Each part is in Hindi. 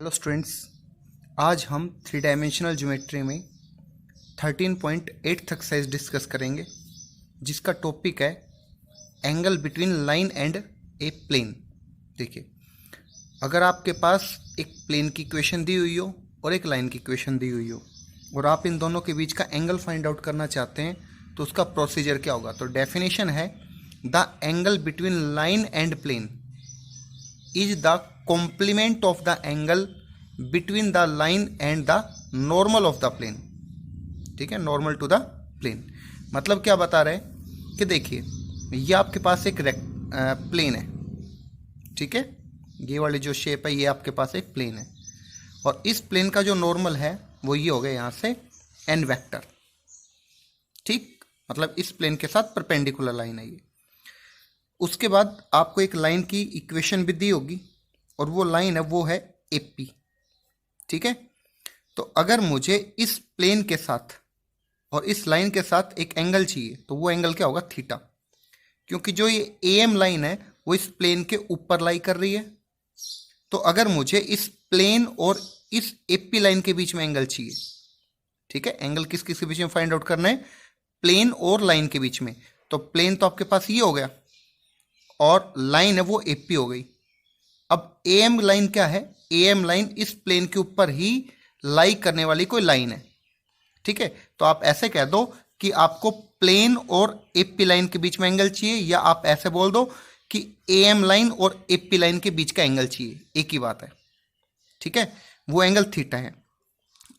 हेलो स्टूडेंट्स, आज हम थ्री डायमेंशनल ज्योमेट्री में 13.8 एक्सरसाइज डिस्कस करेंगे, जिसका टॉपिक है angle between line and a plane. देखिए, अगर आपके पास एक प्लेन की इक्वेशन दी हुई हो और एक लाइन की इक्वेशन दी हुई हो और आप इन दोनों के बीच का एंगल फाइंड आउट करना चाहते हैं तो उसका प्रोसीजर क्या होगा। तो डेफिनेशन है the angle between line and plane is the complement of the angle between the line and the normal of the plane। ठीक है, नॉर्मल टू द प्लेन मतलब क्या बता रहे हैं कि देखिए, ये आपके पास एक प्लेन है। ठीक है, ये वाली जो शेप है ये आपके पास एक प्लेन है और इस प्लेन का जो नॉर्मल है वो ये हो गया यहाँ से एन वेक्टर। ठीक, मतलब इस प्लेन के साथ परपेंडिकुलर लाइन है ये। उसके बाद आपको एक लाइन की इक्वेशन भी दी होगी और वो लाइन है वो है एपी। ठीक है, तो अगर मुझे इस प्लेन के साथ और इस लाइन के साथ एक एंगल चाहिए तो वो एंगल क्या होगा, थीटा। क्योंकि जो ये एएम लाइन है वो इस प्लेन के ऊपर लाई कर रही है। तो अगर मुझे इस प्लेन और इस एपी लाइन के बीच में एंगल चाहिए, ठीक है, एंगल किस किस के बीच में फाइंड आउट करना है, प्लेन और लाइन के बीच में। तो प्लेन तो आपके पास ये हो गया और लाइन है वो एपी हो गई। अब एएम लाइन क्या है, एएम लाइन इस प्लेन के ऊपर ही लाई करने वाली कोई लाइन है। ठीक है, तो आप ऐसे कह दो कि आपको प्लेन और एपी लाइन के बीच में एंगल चाहिए, या आप ऐसे बोल दो कि एएम लाइन और एपी लाइन के बीच का एंगल चाहिए, एक ही बात है। ठीक है, वो एंगल थीटा है।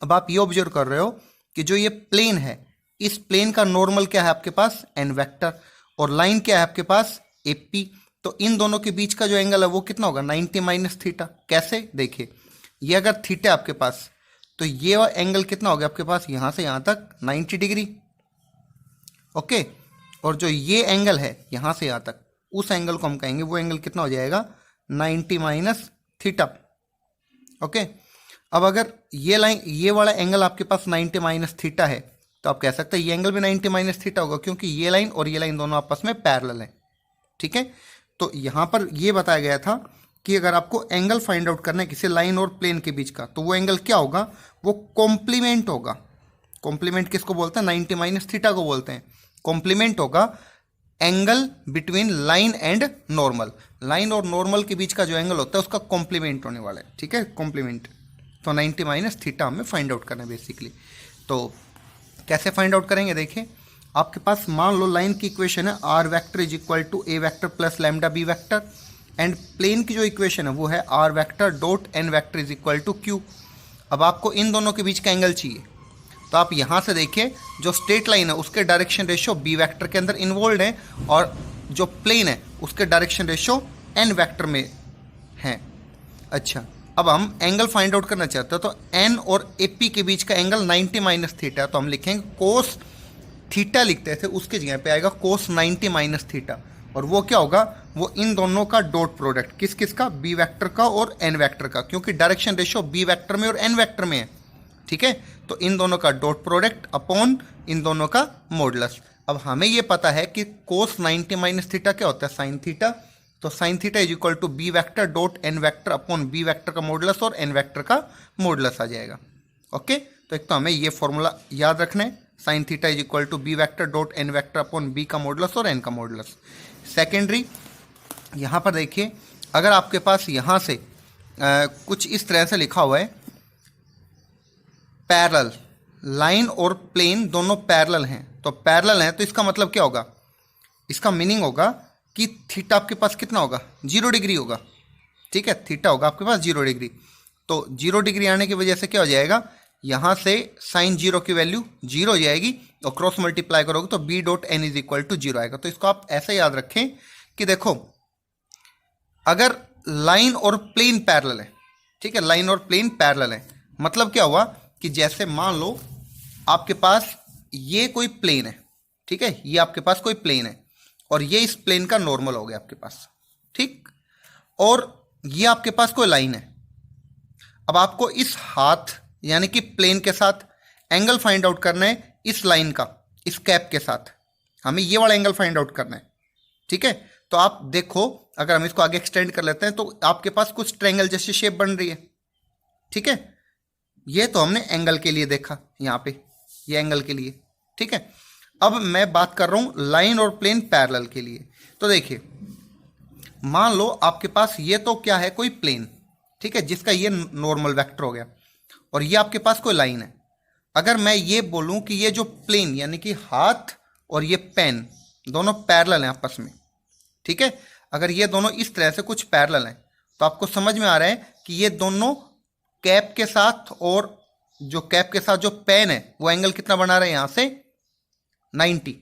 अब आप ये ऑब्जर्व कर रहे हो कि जो ये प्लेन है, इस प्लेन का नॉर्मल क्या है आपके पास, एन वेक्टर, और लाइन क्या है आपके पास, एपी। तो इन दोनों के बीच का जो एंगल है वो कितना होगा, 90 माइनस थीटा। कैसे, देखिए, ये अगर थीटा आपके पास तो ये एंगल कितना हो गया आपके पास, यहां से यहां तक 90 डिग्री। ओके, और जो ये एंगल है यहां से यहां तक, उस एंगल को हम कहेंगे वो एंगल कितना हो जाएगा, 90 माइनस थीटा। ओके, अब अगर ये लाइन, ये वाला एंगल आपके पास 90 माइनस थीटा है तो आप कह सकते हैं ये एंगल भी 90 माइनस थीटा होगा, क्योंकि ये लाइन और ये लाइन दोनों आपस में पैरेलल है। ठीक है, तो यहां पर यह बताया गया था कि अगर आपको एंगल फाइंड आउट करना है किसी लाइन और प्लेन के बीच का, तो वो एंगल क्या होगा, वो कॉम्प्लीमेंट होगा। कॉम्प्लीमेंट किसको बोलते हैं, 90 माइनस थीटा को बोलते हैं। कॉम्प्लीमेंट होगा angle between line and normal. Line और नॉर्मल के बीच का जो एंगल होता है उसका कॉम्प्लीमेंट होने वाला है। ठीक है, कॉम्प्लीमेंट। तो 90 माइनस थीटा हमें फाइंड आउट करना है बेसिकली। तो कैसे फाइंड आउट करेंगे, देखिए, आपके पास मान लो लाइन की इक्वेशन है r vector is equal to a vector plus lambda b vector, and plane की जो इक्वेशन है वो है r vector dot n vector is equal to q. अब आपको इन दोनों के बीच का एंगल चाहिए, तो आप यहाँ से देखिए, जो स्ट्रेट लाइन है उसके डायरेक्शन रेशियो बी वेक्टर के अंदर इन्वॉल्व है और जो प्लेन है उसके डायरेक्शन रेशियो एन वेक्टर में है। अच्छा, अब हम एंगल फाइंड आउट करना चाहते हैं, तो एन और एपी के बीच का एंगल 90 माइनस थीटा है, तो हम लिखेंगे कोस थीटा लिखते थे, उसके जगह पे आएगा कोस 90 माइनस थीटा। और वो क्या होगा, वो इन दोनों का डॉट प्रोडक्ट, किस किस का, बी वेक्टर का और एन वेक्टर का, क्योंकि डायरेक्शन रेशियो बी वेक्टर में और एन वेक्टर में है। ठीक है, तो इन दोनों का डॉट प्रोडक्ट अपॉन इन दोनों का मॉडुलस। अब हमें ये पता है कि कोस 90 माइनस थीटा क्या होता है, साइन थीटा। तो sine theta is equal to b vector dot n vector upon b vector का मॉडुलस और एन वेक्टर का मॉडुलस आ जाएगा। ओके, तो एक तो हमें ये फॉर्मूला याद रखना है, sine theta is equal to b vector dot n vector upon b का मॉडुलस और एन का मॉडुलस। सेकेंडरी, यहाँ पर देखिए, अगर आपके पास यहाँ से कुछ इस तरह से लिखा हुआ है पैरेलल, लाइन और प्लेन दोनों पैरेलल हैं, तो पैरेलल हैं, तो इसका मतलब क्या होगा, इसका मीनिंग होगा कि थीटा आपके पास कितना होगा, 0 डिग्री होगा। ठीक है, थीटा होगा आपके पास 0 डिग्री। तो 0 डिग्री आने की वजह से क्या हो जाएगा, यहाँ से साइन 0 की वैल्यू 0 हो जाएगी और क्रॉस मल्टीप्लाई करोगे तो b dot n is equal to 0 आएगा। तो इसको आप ऐसे याद रखें कि देखो, अगर लाइन और प्लेन पैरेलल है, ठीक है, लाइन और प्लेन पैरेलल है, मतलब क्या हुआ कि जैसे मान लो आपके पास ये कोई प्लेन है, ठीक है, ये आपके पास कोई प्लेन है और ये इस प्लेन का नॉर्मल हो गया आपके पास, ठीक, और ये आपके पास कोई लाइन है। अब आपको इस हाथ यानी कि प्लेन के साथ एंगल फाइंड आउट करना है, इस लाइन का, इस कैप के साथ हमें ये वाला एंगल फाइंड आउट करना है। ठीक है, तो आप देखो, अगर हम इसको आगे एक्सटेंड कर लेते हैं तो आपके पास कुछ ट्रायंगल जैसी शेप बन रही है। ठीक है, ये तो हमने एंगल के लिए देखा यहाँ पे, ये एंगल के लिए, ठीक है। अब मैं बात कर रहा हूँ लाइन और प्लेन पैरेलल के लिए। तो देखिए, मान लो आपके पास ये तो क्या है, कोई प्लेन, ठीक है, जिसका ये नॉर्मल वेक्टर हो गया, और ये आपके पास कोई लाइन है। अगर मैं ये बोलूं कि ये जो प्लेन यानी कि हाथ और ये पेन दोनों पैरेलल हैं आपस में, ठीक है, अगर ये दोनों इस तरह से कुछ पैरेलल हैं तो आपको समझ में आ रहा है कि ये दोनों कैप के साथ, और जो कैप के साथ जो पेन है वो एंगल कितना बना रहे हैं यहां से 90,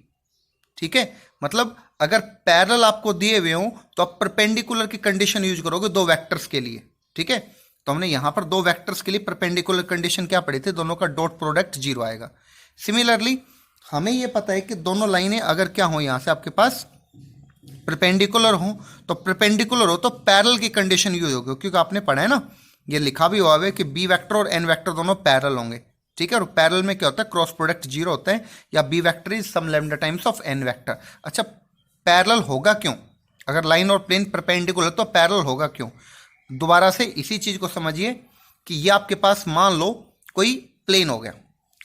ठीक है। मतलब अगर पैरेलल आपको दिए हुए हो तो आप परपेंडिकुलर की कंडीशन यूज करोगे दो वेक्टर्स के लिए, ठीक है। तो हमने यहां पर दो वेक्टर्स के लिए परपेंडिकुलर कंडीशन क्या पढ़ी थी, दोनों का डॉट प्रोडक्ट 0 आएगा। सिमिलरली हमें यह पता है कि दोनों लाइनें अगर क्या हो, यहां से आपके पास परपेंडिकुलर हो, तो परपेंडिकुलर हो तो पैरेलल की कंडीशन यूज होगी, क्योंकि आपने पढ़ा है ना, ये लिखा भी हुआ है कि बी वेक्टर और एन वेक्टर दोनों पैरेलल होंगे, ठीक है। और पैरेलल में क्या होता है, क्रॉस प्रोडक्ट 0 होता है, या b vector is some lambda times of n vector. अच्छा, पैरेलल होगा क्यों? अगर लाइन और प्लेन परपेंडिकुलर तो पैरेलल होगा क्यों? दोबारा से इसी चीज को समझिए कि ये आपके पास मान लो कोई प्लेन हो गया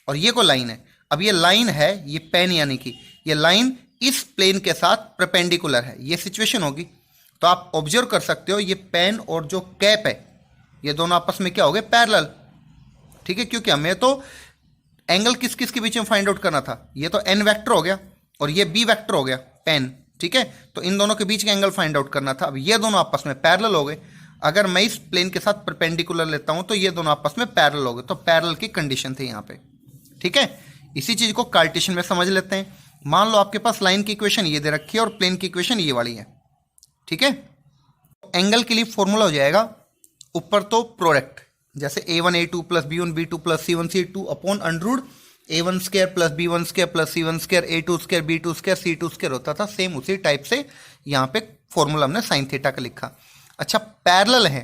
और ये कोई लाइन है। अब ये लाइन है, ये पेन यानी कि ये लाइन इस प्लेन के साथ परपेंडिकुलर है, ये सिचुएशन होगी। तो आप ऑब्जर्व कर सकते हो ये पेन और जो कैप है ये दोनों आपस में क्या हो गए, पैरेलल, ठीक है, क्योंकि हमें तो एंगल किस किस के बीच में फाइंड आउट करना था, ये तो एन वेक्टर हो गया और ये बी वेक्टर हो गया पेन, ठीक है। तो इन दोनों के बीच का एंगल फाइंड आउट करना था। अब ये दोनों आपस में पैरेलल हो गए। अगर मैं इस प्लेन के साथ परपेंडिकुलर लेता हूं तो ये दोनों आपस में पैरेलल हो गए, तो पैरेलल की कंडीशन थी यहां पे, ठीक है। इसी चीज को कार्टेशियन में समझ लेते हैं। मान लो आपके पास लाइन की इक्वेशन ये दे रखी है और प्लेन की इक्वेशन ये वाली है, ठीक है। एंगल के लिए फॉर्मूला हो जाएगा ऊपर तो प्रोडक्ट, जैसे a1 a2 plus b1 b2 plus c1 c2 upon under a1 square plus b1 square plus c1 square a2 square b2 square c2 square होता था। सेम उसी टाइप से यहाँ पे फॉर्मूला हमने साइन थीटा का लिखा। अच्छा, पैरेलल है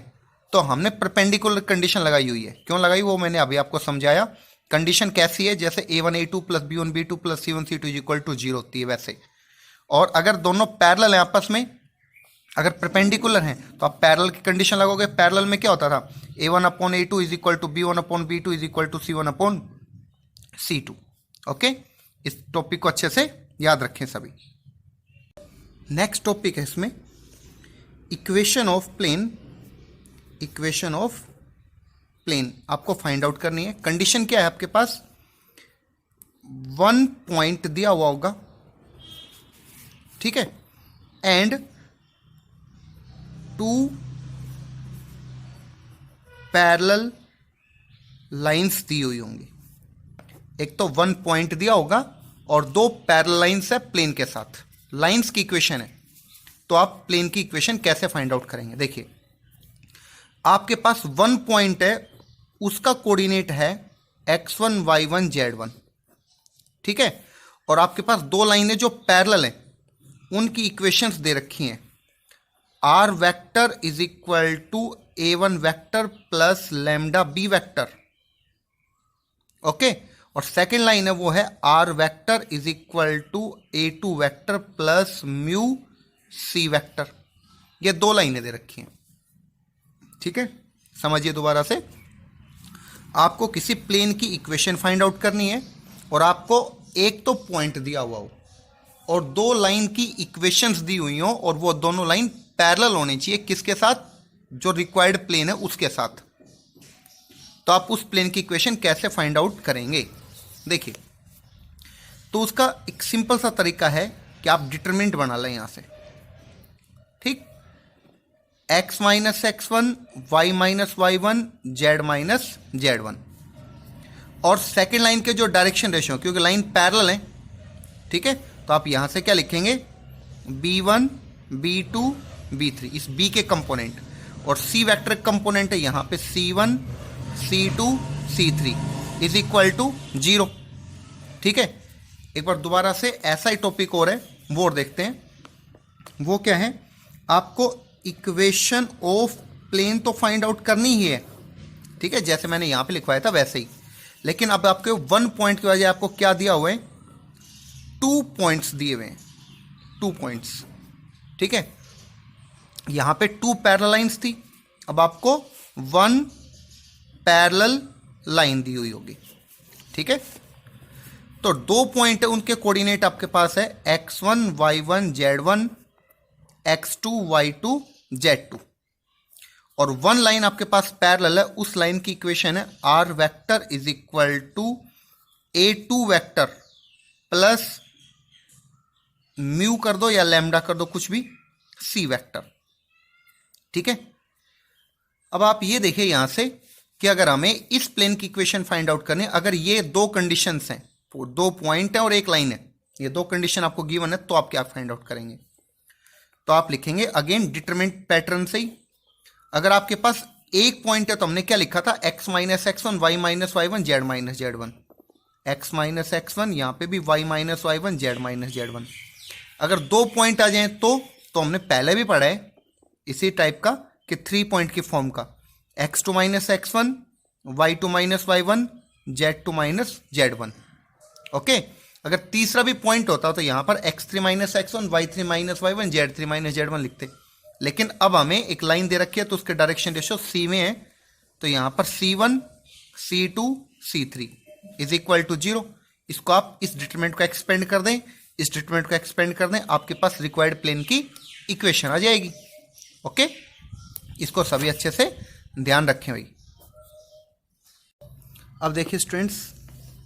तो हमने परपेंडिकुलर कंडीशन लगाई हुई है। क्यों लगाई वो मैंने अभी आपको समझाया। कंडीशन कैसी है, जैसे a1 a2 plus b1 b2 plus c1 c2 equal to 0 होती है वैसे। और अगर दोनों पैरेलल हैं आपस में, अगर परपेंडिकुलर हैं तो आप पैरेलल की कंडीशन लगोगे। पैरेलल में क्या होता था, a1 upon a2 is equal to b1 upon b2 is equal to c1 upon c2। Okay, इस टॉपिक को अच्छे से याद रखें सभी। नेक्स्ट टॉपिक है इसमें equation of plane. Equation of plane आपको फाइंड आउट करनी है। कंडीशन क्या है आपके पास, 1 पॉइंट दिया हुआ होगा, ठीक है, एंड 2 पैरेलल लाइंस दी हुई होंगी। एक तो 1 पॉइंट दिया होगा और 2 पैरेलल लाइंस है प्लेन के साथ। लाइंस की इक्वेशन है, तो आप प्लेन की इक्वेशन कैसे फाइंड आउट करेंगे। देखिए, आपके पास 1 पॉइंट है, उसका कोऑर्डिनेट है x1 y1 z1, ठीक है। और आपके पास 2 लाइनें जो पैरेलल हैं उनकी इक्वेशंस दे रखी हैं। r vector is equal to a1 vector plus lambda b vector, okay. और सेकेंड लाइन है वो है r vector is equal to a2 vector plus mu c vector. ये 2 लाइनें दे रखी हैं, ठीक है। समझिए दोबारा से, आपको किसी प्लेन की इक्वेशन फाइंड आउट करनी है और आपको एक तो पॉइंट दिया हुआ हो और 2 लाइन की इक्वेशंस दी हुई हो और वो दोनों लाइन पैरेलल होनी चाहिए। किसके साथ, जो रिक्वायर्ड प्लेन है उसके साथ। तो आप उस प्लेन की इक्वेशन कैसे फाइंड आउट करेंगे। देखिए, तो उसका एक सिंपल सा तरीका है कि आप डिटरमिनेंट बना लें यहां से, ठीक। x minus x1 y minus y1 z minus z1। और सेकेंड लाइन के जो डायरेक्शन रेशियो, क्योंकि लाइन पैरेलल है, ठीक है, तो आप यहां से क्या लिखेंगे, b1 b2 b3, इस b के कंपोनेंट, और c वेक्टर कंपोनेंट है यहां पे c1 c2 c3 is equal to 0, ठीक है। एक बार दोबारा से ऐसा ही टॉपिक और है वो और देखते हैं। वो क्या है, आपको इक्वेशन ऑफ प्लेन तो फाइंड आउट करनी ही है, ठीक है, जैसे मैंने यहां पे लिखवाया था वैसे ही। लेकिन अब आपके 1 पॉइंट की वजह आपको क्या दिया हुआ है, 2 पॉइंट्स दिए हुए हैं, 2 पॉइंट्स, ठीक है। यहां पे 2 पैरेलल लाइंस थी, अब आपको 1 पैरेलल लाइन दी हुई होगी। ठीक है, तो 2 पॉइंट है, उनके कोऑर्डिनेट आपके पास है x1 y1 z1, x2 y2 z2, और 1 लाइन आपके पास पैरेलल है। उस लाइन की इक्वेशन है r vector is equal to a2 vector plus mu कर दो या लैम्डा कर दो, कुछ भी, c वेक्टर। ठीक है, अब आप ये देखिए यहां से कि अगर हमें इस प्लेन की इक्वेशन फाइंड आउट करनी है, अगर ये दो कंडीशंस हैं, 2 पॉइंट है और 1 लाइन है, ये 2 कंडीशन आपको गिवन है, तो आप क्या फाइंड आउट करेंगे? तो आप लिखेंगे अगेन डिटरमिनेंट पैटर्न से ही। अगर आपके पास 1 पॉइंट है तो हमने क्या लिखा था? x minus x1 y minus y1 z minus z1, x minus x1, यहां पे भी y minus y1 z minus z1। अगर 2 पॉइंट आ जाए तो हमने पहले भी पढ़ा है इसी टाइप का कि 3 पॉइंट की फॉर्म का, x2 minus x1, y2 minus y1, z2 minus z1। Okay, अगर तीसरा भी पॉइंट होता तो यहां पर x3 minus x1, y3 minus y1, z3 minus z1 लिखते, लेकिन अब हमें एक लाइन दे रखी है तो उसके डायरेक्शन रेशियो c में है, तो यहां पर c1 c2 c3 is equal to 0। इसको आप इस डिटरमिनेंट को एक्सपेंड कर दें, इस डिटरमिनेंट को एक्सपेंड कर दें, आपके पास रिक्वायर्ड प्लेन की इक्वेशन आ जाएगी। ओके, इसको सभी अच्छे से ध्यान रखें भाई। अब देखिए स्टूडेंट्स,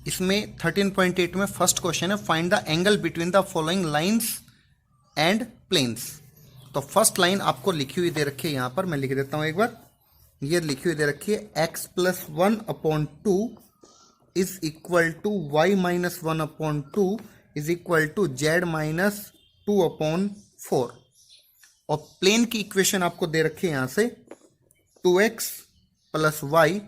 इसमें 13.8 में फर्स्ट क्वेश्चन है find the angle between the following lines and planes. तो फर्स्ट लाइन आपको लिखी हुई दे रखी है, यहां पर मैं लिख देता हूं एक बार, ये लिखी हुई दे रखी है x plus 1/2 is equal to y minus 1/2 is equal to z minus 2/4, और प्लेन की इक्वेशन आपको दे रखी है यहां से 2x plus y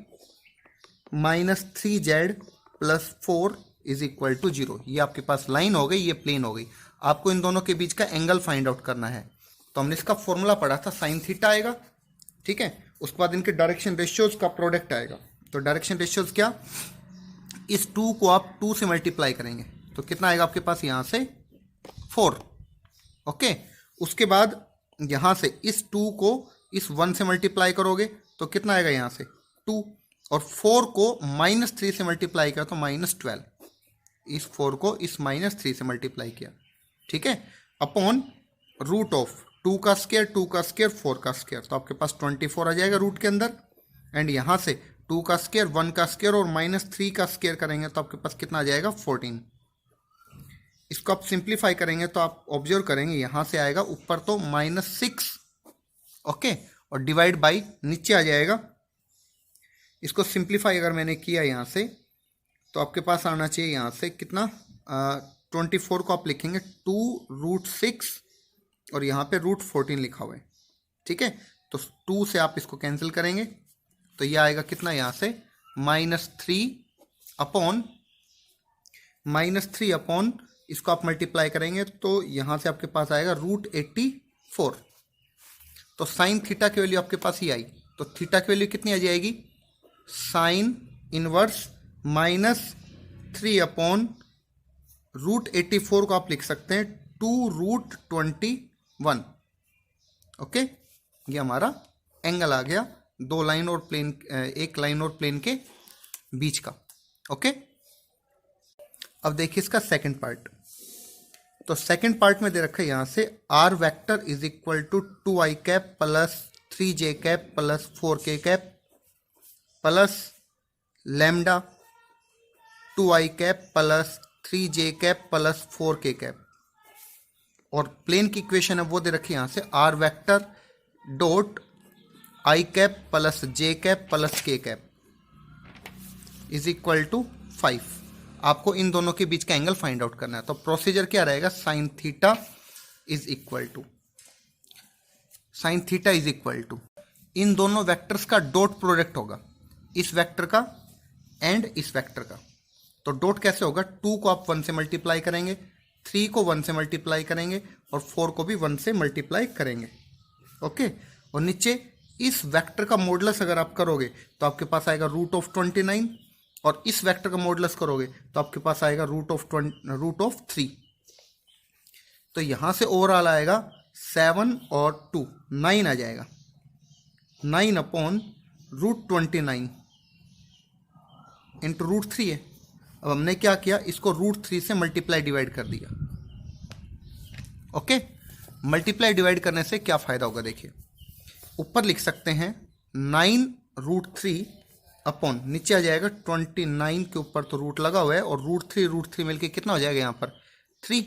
minus 3z plus 4 is equal to 0। ये आपके पास लाइन हो गई, ये प्लेन हो गई। आपको इन दोनों के बीच का एंगल फाइंड आउट करना है, तो हमने इसका फॉर्मूला पढ़ा था, साइन थीटा आएगा। ठीक है, उसके बाद इनके डायरेक्शन रेशियोज का प्रोडक्ट आएगा। तो डायरेक्शन रेशियोज क्या, इस 2 को आप 2 से मल्टीप्लाई करेंगे तो कितना आएगा आपके पास, यहां से 4। ओके, उसके बाद यहां से इस 2 को इस 1 से मल्टीप्लाई करोगे तो कितना आएगा, यहां से 2, और 4 को -3 से मल्टीप्लाई किया तो -12, इस 4 को इस -3 से मल्टीप्लाई किया। ठीक है, अपॉन रूट ऑफ 2 का स्क्वायर 2 का स्क्वायर 4 का स्क्वायर, तो आपके पास 24 आ जाएगा रूट के अंदर, एंड यहां से 2 का स्क्वायर 1 का स्क्वायर और -3 का स्क्वायर करेंगे तो आपके पास कितना आ जाएगा, 14। इसको आप सिंप्लीफाई करेंगे तो आप ऑब्जर्व करेंगे यहां से आएगा ऊपर तो -6, ओके, और डिवाइड बाई नीचे आ जाएगा। इसको सिंप्लीफाई अगर मैंने किया यहां से तो आपके पास आना चाहिए यहां से कितना, 24 को आप लिखेंगे 2√6 और यहाँ पे √14 लिखा हुआ है। ठीक है, तो 2 से आप इसको कैंसिल करेंगे तो ये आएगा कितना, यहाँ से -3 अपॉन इसको आप मल्टीप्लाई करेंगे तो यहाँ से आपके पास आएगा √84। तो साइन थीटा की वैल्यू आपके पास ही आई, तो थीटा की वैल्यू कितनी आ जाएगी, साइन इनवर्स -3 अपॉन √84 को आप लिख सकते हैं 2√21। ओके, ये हमारा एंगल आ गया 2 लाइन और प्लेन, एक लाइन और प्लेन के बीच का। ओके, अब देखिए इसका सेकंड पार्ट। तो सेकंड पार्ट में दे रखा है यहां से r vector is equal to 2i cap plus 3j cap plus 4k cap plus lambda 2i cap plus 3j cap plus 4k cap, और प्लेन की इक्वेशन है वो दे रखी है यहां से r vector dot i cap plus j cap plus k cap is equal to 5। आपको इन दोनों के बीच का एंगल फाइंड आउट करना है, तो प्रोसीजर क्या रहेगा, sine theta is equal to इन दोनों वेक्टर्स का डॉट प्रोडक्ट होगा, इस वेक्टर का एंड इस वेक्टर का। तो डॉट कैसे होगा, 2 को आप 1 से मल्टीप्लाई करेंगे, 3 को 1 से मल्टीप्लाई करेंगे और 4 को भी 1 से मल्टीप्लाई करेंगे। ओके, और नीचे इस वेक्टर का मॉडुलस अगर आप करोगे तो आपके पास आएगा √29, और इस वेक्टर का मॉडुलस करोगे तो आपके पास आएगा √3। तो यहां से ओवरऑल आएगा 7 और 2 9 आ जाएगा, 9 अपॉन √29 इंटू रूट थ्री है। अब हमने क्या किया, इसको रूट थ्री से मल्टीप्लाई डिवाइड कर दिया। ओके, मल्टीप्लाई डिवाइड करने से क्या फायदा होगा, देखिए ऊपर लिख सकते हैं 9 रूट थ्री अपॉन, नीचे आ जाएगा 29 के ऊपर तो रूट लगा हुआ है और रूट थ्री मिलके कितना हो जाएगा यहाँ पर 3।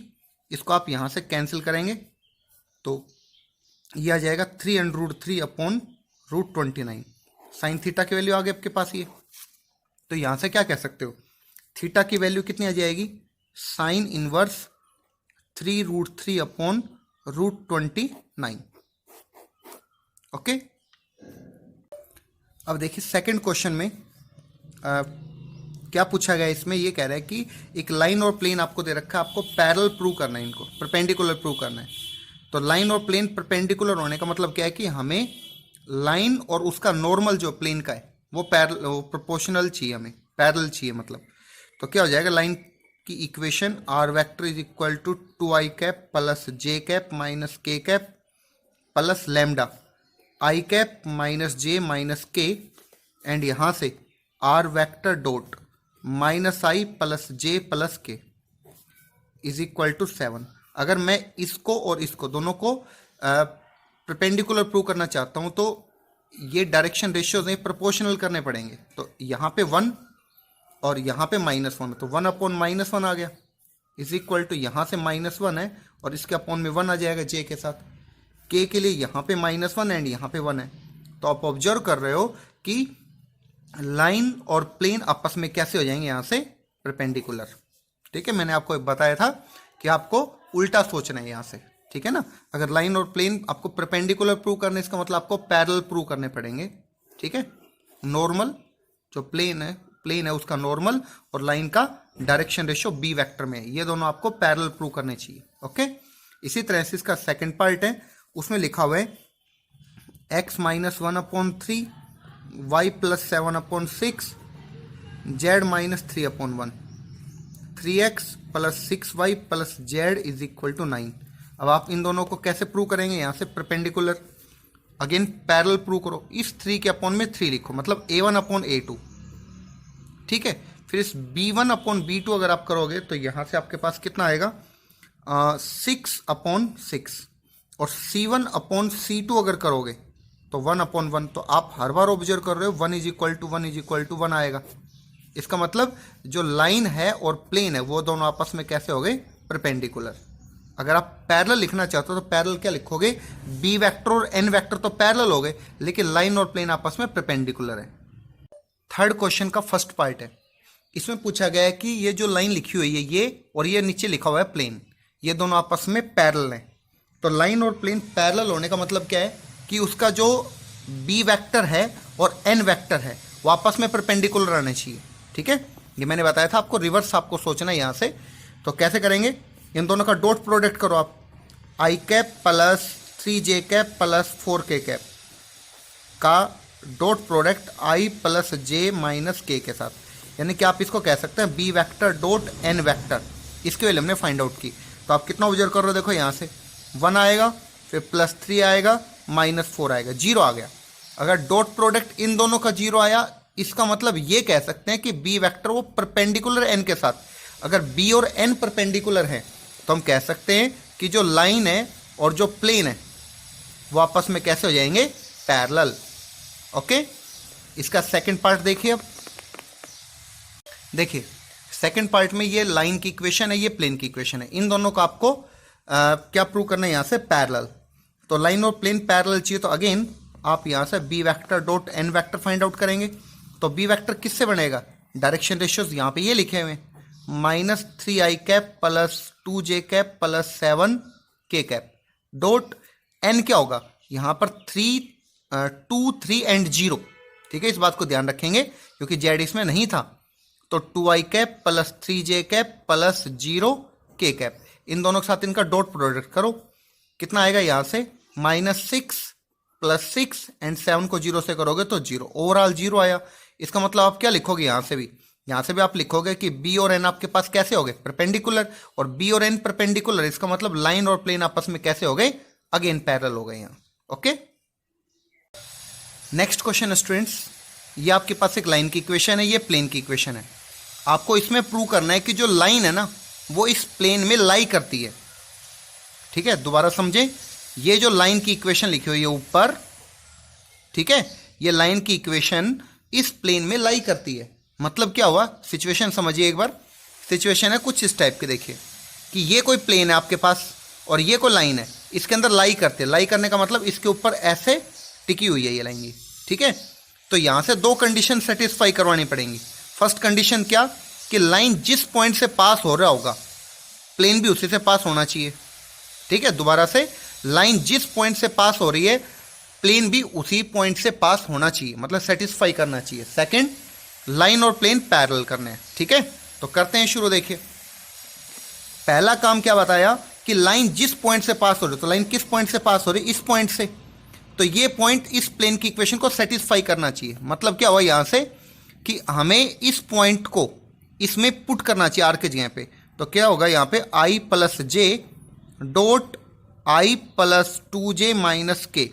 इसको आप यहाँ से कैंसिल करेंगे तो ये आ जाएगा 3 under root three upon root 29। Sine theta की वैल्यू आ गई आपके पास ये। तो यहाँ से क्या कह सकते हो, थीटा की वैल्यू कितनी आ जाएगी, sine inverse 3 root three upon root 29। Okay, अब देखिए सेकंड क्वेश्चन में क्या पूछा गया, इसमें ये कह रहा है कि एक लाइन और प्लेन आपको दे रखा है, आपको पैरेलल प्रूव करना है, इनको परपेंडिकुलर प्रूव करना है। तो लाइन और प्लेन परपेंडिकुलर होने का मतलब क्या है कि हमें लाइन और उसका नॉर्मल जो प्लेन का है वो प्रोपोर्शनल चाहिए, हमें पैरेलल चाहिए मतलब। तो क्या हो जाएगा, लाइन की equation r vector is equal to 2i cap plus j cap minus k cap plus lambda i cap minus j minus k, and यहां से r vector dot minus i plus j plus k is equal to 7। अगर मैं इसको और इसको दोनों को परपेंडिकुलर प्रूव करना चाहता हूं तो ये डायरेक्शन रेशियोज हैं, प्रोपोर्शनल करने पड़ेंगे। तो यहाँ पे 1 और यहाँ पे -1, तो 1 अपॉन -1 आ गया इज इक्वल टू, यहाँ से -1 है और इसके अपॉन में 1 आ जाएगा जे के साथ। के लिए यहाँ पे -1 एंड यहाँ पे 1 है। तो आप ऑब्जर्व कर रहे हो कि लाइन और प्लेन आपस में कैसे हो जाएंगे, यहाँ से परपेंडिकुलर। ठीक है, मैंने आपको बताया था कि आपको उल्टा सोचना है यहाँ से, ठीक है ना। अगर लाइन और प्लेन आपको परपेंडिकुलर प्रूव करने, इसका मतलब आपको पैरेलल प्रूव करने पड़ेंगे। ठीक है, नॉर्मल जो प्लेन है उसका नॉर्मल और लाइन का डायरेक्शन रेशियो बी वेक्टर में, ये दोनों आपको पैरेलल प्रूव करने चाहिए। ओके, इसी तरह से इसका सेकंड पार्ट है, उसमें लिखा हुआ है x minus 1 upon 3, y plus 7 upon 6, z minus 3 upon 1, 3x plus 6y plus z is equal to 9। अब आप इन दोनों को कैसे प्रूव करेंगे, यहाँ से परपेंडिकुलर, अगेन पैरेलल प्रूव करो। इस 3 के अपॉन में 3 लिखो, मतलब a1 अपॉन a2। ठीक है, फिर इस b1 अपॉन b2 अगर आप करोगे तो यहाँ से आपके पास कितना आएगा, 6 अपॉन 6, और c1 अपॉन c2 अगर करोगे तो 1 अपॉन 1। तो आप हर बार ऑब्जर्व कर रहे हो 1 is equal to 1 is equal to 1 आएगा। इसका मतलब जो लाइन है और प्लेन है वो दोनों आपस में कैसे हो गए, परपेंडिकुलर। अगर आप पैरेलल लिखना चाहते हो तो पैरेलल क्या लिखोगे, बी वेक्टर और एन वेक्टर तो पैरेलल हो गए, लेकिन लाइन और प्लेन आपस में परपेंडिकुलर है। थर्ड क्वेश्चन का फर्स्ट पार्ट है, इसमें पूछा गया है कि ये जो लाइन लिखी हुई है ये और ये नीचे लिखा हुआ है प्लेन, ये दोनों आपस में पैरेलल हैं। तो लाइन और प्लेन पैरेलल होने का मतलब क्या है कि उसका जो बी वेक्टर है और एन वेक्टर है वो आपस में परपेंडिकुलर रहने चाहिए। ठीक है, ये मैंने बताया था आपको, रिवर्स आपको सोचना है यहाँ से। तो कैसे करेंगे, इन दोनों का डॉट प्रोडक्ट करो आप, i cap plus 3j cap plus 4k cap का dot product i plus j minus k के साथ, यानी कि आप इसको कह सकते हैं b vector dot n vector. इसकी वैल्यू हमने फाइंड आउट की। तो आप कितना ऑब्जर्व कर रहे हो, देखो यहाँ से 1 आएगा, फिर +3 आएगा, -4 आएगा, 0 आ गया। अगर डॉट प्रोडक्ट इन दोनों का 0 आया, इसका मतलब ये कह सकते हैं कि बी वेक्टर वो परपेंडिकुलर एन के साथ। अगर बी और एन परपेंडिकुलर है तो हम कह सकते हैं कि जो लाइन है और जो प्लेन है वो आपस में कैसे हो जाएंगे, पैरेलल। ओके, इसका सेकंड पार्ट देखिए। अब देखिए सेकंड पार्ट में ये लाइन की इक्वेशन है, ये प्लेन की इक्वेशन है, इन दोनों को आपको क्या प्रूव करना है, यहाँ से पैरेलल। तो लाइन और प्लेन पैरेलल चाहिए, तो अगेन आप यहाँ से b vector dot n vector find out करेंगे। तो बी वेक्टर किससे बनेगा, डायरेक्शन रेशियोज यहाँ पे ये लिखे हुए हैं, -3i cap plus 2j cap plus 7k cap dot n क्या होगा, यहाँ पर 3, 2, 3 एंड 0। ठीक है, इस बात को ध्यान रखेंगे क्योंकि जेड इसमें नहीं था। तो 2i cap plus 3j cap plus 0k cap, इन दोनों के साथ इनका डॉट प्रोडक्ट करो, कितना आएगा, यहाँ से -6 + 6 एंड 7 को 0 से करोगे तो 0, ओवरऑल 0 आया। इसका मतलब आप क्या लिखोगे, यहाँ से भी आप लिखोगे कि बी और एन आपके पास कैसे हो गए, परपेंडिकुलर, और बी और एन परपेंडिकुलर, इसका मतलब लाइन और प्लेन आपस में कैसे हो गए, अगेन पैरेलल हो गए यहाँ। ओके, नेक्स्ट क्वेश्चन स्टूडेंट्स, ये आपके पास एक लाइन की इक्वेशन है, ये प्लेन की इक्वेशन है। आपको इसमें प्रूव करना है कि जो लाइन है ना वो इस प्लेन में लाई करती है। ठीक है, दोबारा समझें, ये जो लाइन की इक्वेशन लिखी हुई है ऊपर, ठीक है, ये लाइन की इक्वेशन इस प्लेन में लाई करती है। मतलब क्या हुआ, सिचुएशन समझिए एक बार। सिचुएशन है कुछ इस टाइप की, देखिए कि ये कोई प्लेन है आपके पास और ये कोई लाइन है, इसके अंदर लाई करते हैं। लाई करने का मतलब इसके ऊपर ऐसे टिकी हुई है ये लाइन की। ठीक है, तो यहां से दो कंडीशन सेटिस्फाई करवानी पड़ेंगी। फर्स्ट कंडीशन क्या, कि लाइन जिस पॉइंट से पास हो रहा होगा प्लेन भी उसी से पास होना चाहिए। ठीक है, दोबारा से, लाइन जिस पॉइंट से पास हो रही है प्लेन भी उसी पॉइंट से पास होना चाहिए, मतलब सेटिस्फाई करना चाहिए। सेकंड, लाइन और प्लेन पैरेलल करने हैं। ठीक है, तो करते हैं शुरू। देखिए पहला काम क्या बताया कि लाइन जिस पॉइंट से पास हो रही है, तो लाइन किस पॉइंट से पास हो रही है, इस पॉइंट से। तो ये पॉइंट इस प्लेन की इक्वेशन को सेटिस्फाई करना चाहिए। मतलब क्या हुआ यहां से कि हमें इस पॉइंट को इसमें पुट करना चाहिए आर के जगह पे। तो क्या होगा यहाँ पे i plus j dot i plus 2j minus k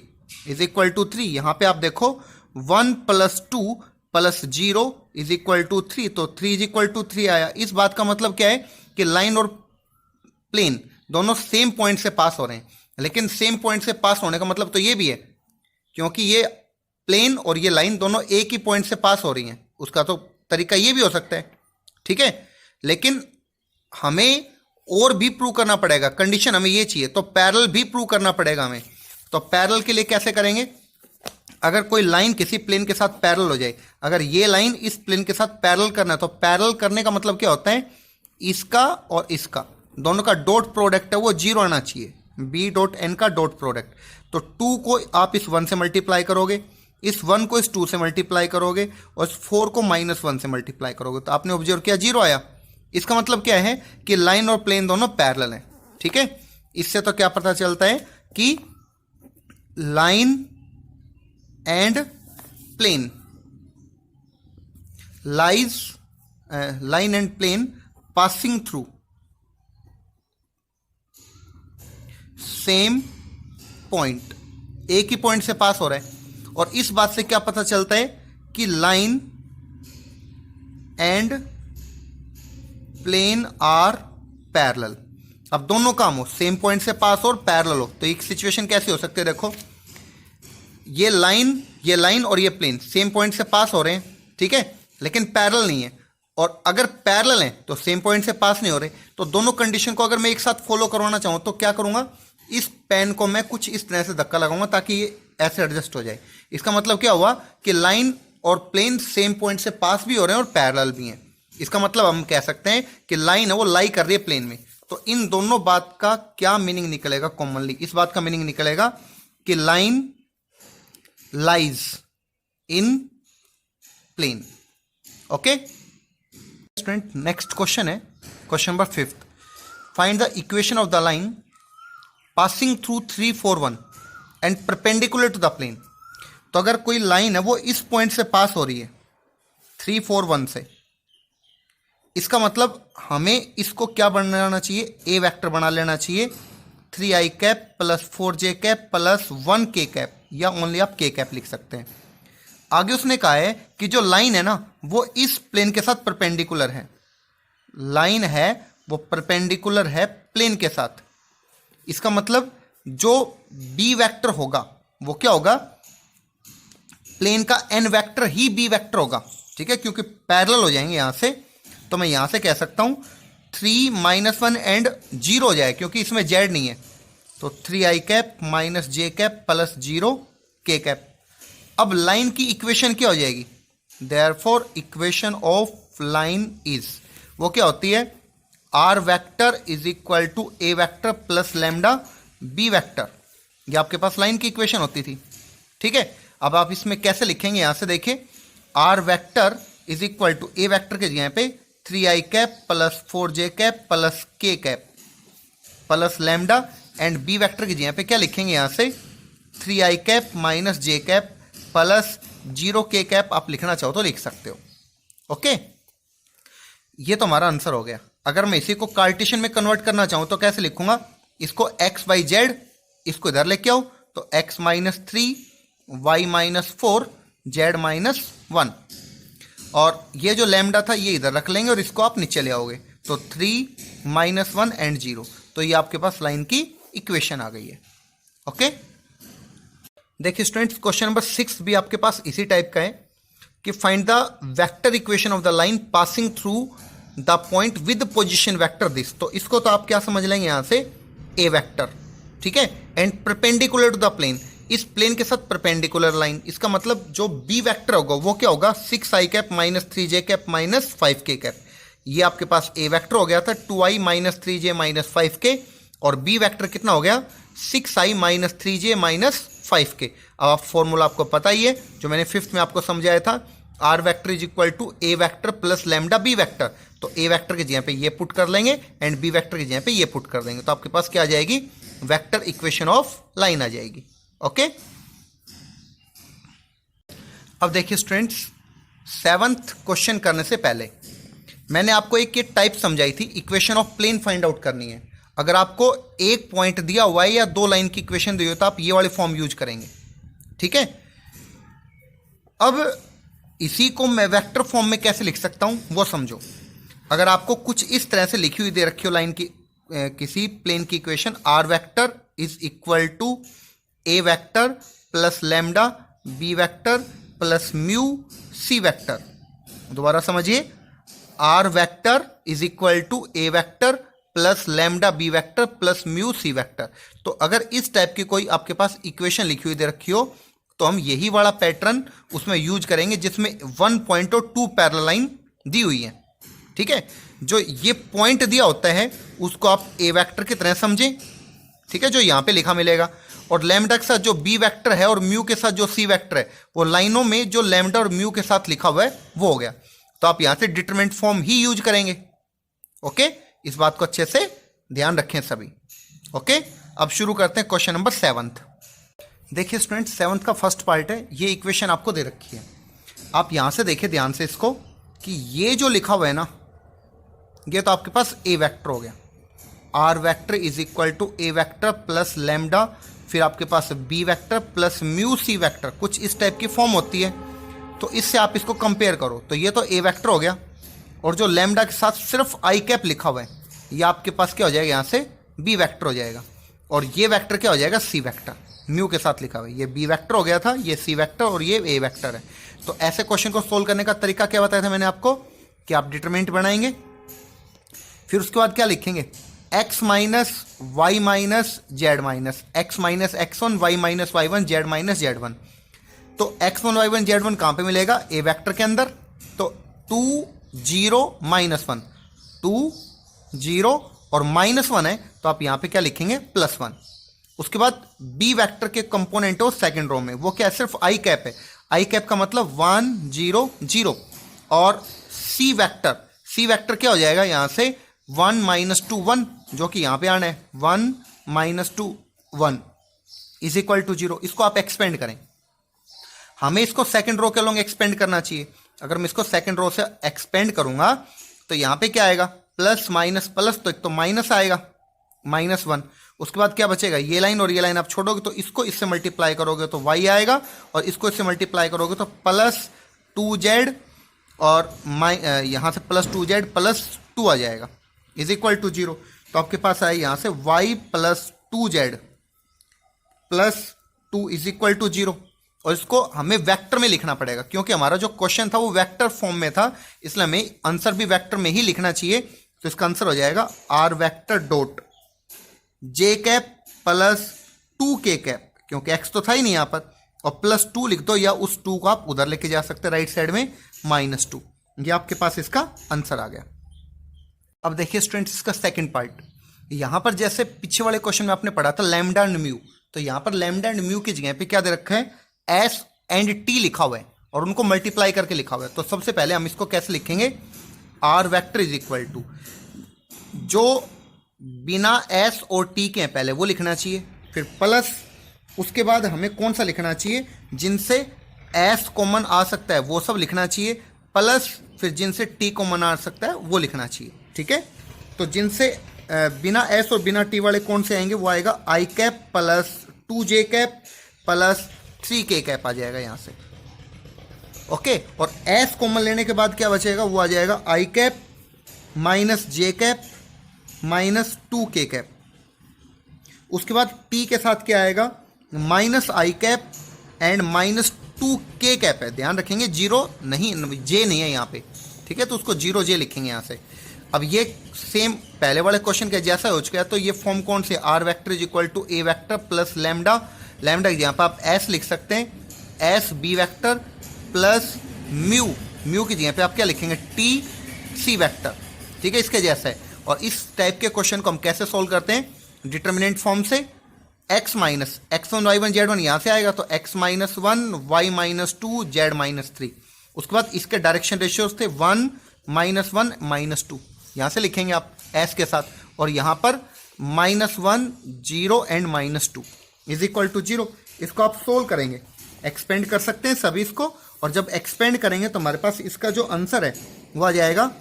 is equal to 3। यहां पे आप देखो 1 plus 2 plus 0 is equal to 3, तो 3 इज इक्वल टू 3 आया। इस बात का मतलब क्या है कि लाइन और प्लेन दोनों सेम पॉइंट से पास हो रहे हैं। लेकिन सेम पॉइंट से पास होने का मतलब तो ये भी है, क्योंकि ये प्लेन और ये लाइन दोनों एक ही पॉइंट से पास हो रही हैं। उसका तो तरीका ये भी हो सकता है। ठीक है, लेकिन हमें और भी प्रूव करना पड़ेगा। कंडीशन हमें ये चाहिए, तो पैरेलल भी प्रूव करना पड़ेगा हमें। तो पैरेलल के लिए कैसे करेंगे, अगर कोई लाइन किसी प्लेन के साथ पैरेलल हो जाए, अगर ये लाइन इस प्लेन के साथ पैरेलल करना है, तो पैरेलल करने का मतलब क्या होता है, इसका और इसका दोनों का डॉट प्रोडक्ट है वो 0 आना चाहिए। b डॉट n का डॉट प्रोडक्ट, तो 2 को आप इस 1 से मल्टीप्लाई करोगे, इस 1 को इस 2 से मल्टीप्लाई करोगे और इस 4 को -1 से मल्टीप्लाई करोगे, तो आपने ऑब्जर्व किया 0 आया। इसका मतलब क्या है कि लाइन और प्लेन दोनों पैरेलल हैं। ठीक है, इससे तो क्या पता चलता है कि line and plane line and plane passing through same point, एक ही पॉइंट से पास हो रहा है। और इस बात से क्या पता चलता है कि line and plane are parallel. अब दोनों काम हो, सेम पॉइंट से पास हो और पैरेलल हो, तो एक सिचुएशन कैसी हो सकती है, देखो ये लाइन और ये प्लेन सेम पॉइंट से पास हो रहे हैं, ठीक है, लेकिन पैरेलल नहीं है। और अगर पैरेलल हैं तो सेम पॉइंट से पास नहीं हो रहे, तो दोनों कंडीशन को अगर मैं एक साथ फॉलो करवाना चाहूं तो क्या करूंगा, इस पेन को मैं कुछ इस तरह से धक्का लगाऊंगा ताकि ये ऐसे एडजस्ट हो जाए। इसका मतलब क्या हुआ कि लाइन और प्लेन सेम पॉइंट से पास भी हो रहे हैं और पैरेलल भी हैं। इसका मतलब हम कह सकते हैं कि लाइन है वो लाई कर रही है प्लेन में। तो इन दोनों बात का क्या मीनिंग निकलेगा, कॉमनली इस बात का मीनिंग निकलेगा कि line lies in plane. Okay student, next question है question number 5। Find the equation of the line passing through 3 4 1 and perpendicular to the plane. तो अगर कोई लाइन है वो इस पॉइंट से पास हो रही है 3 4 1 से, इसका मतलब हमें इसको क्या बनाना चाहिए, ए वेक्टर बना लेना चाहिए 3i cap plus 4j cap plus 1k cap, या ओनली आप k कैप लिख सकते हैं। आगे उसने कहा है कि जो लाइन है ना वो इस प्लेन के साथ परपेंडिकुलर है, लाइन है वो परपेंडिकुलर है प्लेन के साथ। इसका मतलब जो b वेक्टर होगा वो क्या होगा, प्लेन का n वेक्टर ही b वेक्टर होगा। ठीक है, क्योंकि पैरेलल हो जाएंगे यहां से, तो मैं यहां से कह सकता हूं 3 -1 एंड 0 हो जाए, क्योंकि इसमें z नहीं है, तो 3i cap minus j cap plus 0 k cap. अब लाइन की इक्वेशन क्या हो जाएगी, therefore equation of line is, वो क्या होती है, r vector is equal to a vector plus lambda b vector. ये आपके पास लाइन की इक्वेशन होती थी। ठीक है, अब आप इसमें कैसे लिखेंगे, यहां से देखिए r vector is equal to a vector के जगह पे 3i cap plus 4j cap plus k cap plus lambda, and b vector की जगह पे क्या लिखेंगे, यहां से 3i cap minus j cap plus 0k cap आप लिखना चाहो तो लिख सकते हो। ओके, ये तो हमारा आंसर हो गया। अगर मैं इसी को कार्टेशियन में कन्वर्ट करना चाहूं तो कैसे लिखूंगा, इसको x y z, इसको इधर लेके आओ तो x -3 y -4 जेड माइनस 1, और ये जो लैम्डा था ये इधर रख लेंगे और इसको आप नीचे ले आओगे, तो 3 - 1 एंड 0। तो ये आपके पास लाइन की इक्वेशन आ गई है। ओके, देखिए स्टूडेंट्स, क्वेश्चन नंबर 6 भी आपके पास इसी टाइप का है कि find the vector equation of the line passing through the point with position vector this. तो इसको तो आप क्या समझ लेंगे यहां से, ए वेक्टर, ठीक है, and perpendicular to the plane, इस प्लेन के साथ परपेंडिकुलर लाइन। इसका मतलब जो बी वेक्टर होगा वो क्या होगा, 6i cap minus 3j cap minus 5k cap. ये आपके पास ए वेक्टर हो गया था 2i - 3j - 5k, और बी वेक्टर कितना हो गया 6i - 3j - 5k। अब फॉर्मूला आपको पता ही है जो मैंने 5th में आपको समझाया था, r vector is equal to a vector plus lambda b vector. तो ए वेक्टर की जगह पे ये पुट कर लेंगे एंड बी वेक्टर की जगह पे ये पुट कर देंगे, तो आपके पास क्या आ जाएगी, वेक्टर इक्वेशन ऑफ लाइन आ जाएगी। ओके, अब देखिए स्टूडेंट्स, 7th क्वेश्चन करने से पहले मैंने आपको एक ये टाइप समझाई थी, equation of plane find out करनी है। अगर आपको एक पॉइंट दिया हुआ है या 2 लाइन की इक्वेशन दी हो तो आप ये वाले फॉर्म यूज करेंगे, ठीक है। अब इसी को मैं वेक्टर फॉर्म में कैसे लिख सकता हूं वो समझो। अगर आपको कुछ इस तरह से लिखी हुई दे रखी हो लाइन की किसी प्लेन की equation, r vector is equal to a vector plus lambda b vector plus mu c vector. दोबारा समझिए, r vector is equal to a vector plus lambda b vector plus mu c vector. तो अगर इस टाइप की कोई आपके पास इक्वेशन लिखी हुई दे रखी हो तो हम यही वाला पैटर्न उसमें यूज करेंगे जिसमें 1 पॉइंट और 2 पैरेलल लाइन दी हुई है, ठीक है। जो ये पॉइंट दिया होता है उसको आप ए वेक्टर की तरह समझें, ठीक है, जो यहां पे लिखा मिलेगा, और लैम्डा के साथ जो बी वेक्टर है और म्यू के साथ जो सी वेक्टर है वो लाइनों में जो लैम्डा और म्यू के साथ लिखा हुआ है वो हो गया। तो आप यहां से डिटरमिनेंट फॉर्म ही यूज करेंगे। ओके, इस बात को अच्छे से ध्यान रखें सभी। ओके, अब शुरू करते हैं क्वेश्चन नंबर 7th। देखिए स्टूडेंट, 7th का फर्स्ट पार्ट है, ये इक्वेशन आपको दे रखी है। आप यहां से देखिए ध्यान से इसको कि ये जो लिखा हुआ है ना, ये तो आपके पास ए वेक्टर हो गया, r vector is equal to a vector plus lambda, फिर आपके पास b vector plus mu c vector, कुछ इस टाइप की फॉर्म होती है। तो इससे आप इसको कंपेयर करो तो ये तो ए वेक्टर हो गया, और जो लैम्डा के साथ सिर्फ आई कैप लिखा हुआ है ये आपके पास क्या हो जाएगा, यहाँ से बी वेक्टर हो जाएगा, और ये वेक्टर क्या हो जाएगा, सी वेक्टर, म्यू के साथ लिखा हुआ है। ये बी वेक्टर हो गया था, ये सी वेक्टर और ये ए वेक्टर है। तो ऐसे क्वेश्चन को सोल्व करने का तरीका क्या बताया था मैंने आपको, कि आप डिटरमिनेंट बनाएंगे, फिर उसके बाद क्या लिखेंगे, x minus y minus z minus, x minus x1 y minus y1 z minus z1। तो x1 y1 z1 कहां पे मिलेगा, ए वेक्टर के अंदर। तो 2 0 -1, 2 0 और -1 है, तो आप यहां पे क्या लिखेंगे, +1। उसके बाद बी वेक्टर के कंपोनेंट हो सेकंड रो में, वो क्या है, सिर्फ आई कैप है। आई कैप का मतलब 1 0 0, और सी वेक्टर क्या हो जाएगा यहां से 1 - 2 1, जो कि यहां पे आना है 1 - 2 1 इज इक्वल टू 0। इसको आप एक्सपेंड करें, हमें इसको सेकंड रो के लोग एक्सपेंड करना चाहिए। अगर मैं इसको सेकंड रो से एक्सपेंड करूंगा तो यहां पे क्या आएगा, प्लस माइनस प्लस, तो एक तो माइनस आएगा -1, उसके बाद क्या बचेगा, ये लाइन और ये लाइन आप छोड़ोगे तो इसको इससे मल्टीप्लाई करोगे तो y आएगा, और इसको इससे मल्टीप्लाई करोगे तो +2z, और यहां से +2z +2 आ जाएगा इज इक्वल टू 0। तो आपके पास आए यहां से y + 2z + 2 is equal to 0, और इसको हमें वेक्टर में लिखना पड़ेगा क्योंकि हमारा जो क्वेश्चन था वो वेक्टर फॉर्म में था, इसलिए हमें आंसर भी वेक्टर में ही लिखना चाहिए। तो इसका आंसर हो जाएगा r vector dot j cap plus 2k cap, क्योंकि x तो था ही नहीं यहां पर, और +2 लिख दो, या उस 2 को आप उधर लेके जा सकते हैं राइट साइड में -2। ये आपके पास इसका आंसर आ गया। अब देखिए स्टूडेंट्स, इसका सेकंड पार्ट, यहां पर जैसे पीछे वाले क्वेश्चन में आपने पढ़ा था लैम्डा एंड म्यू, तो यहां पर लैम्डा एंड म्यू की जगह पे क्या दे रखा है, एस एंड टी लिखा हुआ है, और उनको मल्टीप्लाई करके लिखा हुआ है। तो सबसे पहले हम इसको कैसे लिखेंगे, r vector is equal to, जो बिना एस और टी के हैं पहले वो लिखना चाहिए, फिर प्लस, उसके बाद हमें कौन सा लिखना चाहिए, जिनसे एस कॉमन आ सकता है वो सब लिखना चाहिए, प्लस फिर जिनसे टी कॉमन आ सकता है वो लिखना चाहिए, ठीक है। तो जिनसे बिना एस और बिना टी वाले कौन से आएंगे, वो आएगा i cap plus 2j cap plus 3k cap आ जाएगा यहाँ से, ओके, और एस कॉमन लेने के बाद क्या बचेगा, वो आ जाएगा आई cap minus j cap minus 2k cap. उसके बाद टी के साथ क्या आएगा, minus I cap and minus 2k cap है। ध्यान रखेंगे जीरो नहीं, जे नहीं है यहाँ पे, ठीक है, तो उसको जीरो जे लिखेंगे यहाँ से। अब ये सेम पहले वाले क्वेश्चन के जैसा हो चुका है, तो ये फॉर्म कौन से, r vector is equal to a vector plus lambda, lambda यहाँ पर आप एस लिख सकते हैं, s b vector plus mu, mu की जगह पे आप क्या लिखेंगे, टी सी वेक्टर, ठीक है, इसके जैसा है। और इस टाइप के क्वेश्चन को हम कैसे सोल्व करते हैं, डिटर्मिनेंट फॉर्म से, x minus x1 y1 z1 यहाँ से आएगा, तो x minus 1 y minus 2 z minus 3। उसके बाद इसके डायरेक्शन रेशियोज थे 1 माइनस 1 माइनस 2, यहाँ से लिखेंगे आप s के साथ, और यहाँ पर minus 1 0 and minus 2 is equal to 0। इसको आप सोल्व करेंगे, एक्सपेंड कर सकते हैं सभी इसको, और जब एक्सपेंड करेंगे तो हमारे पास इसका जो आंसर है वो आ जाएगा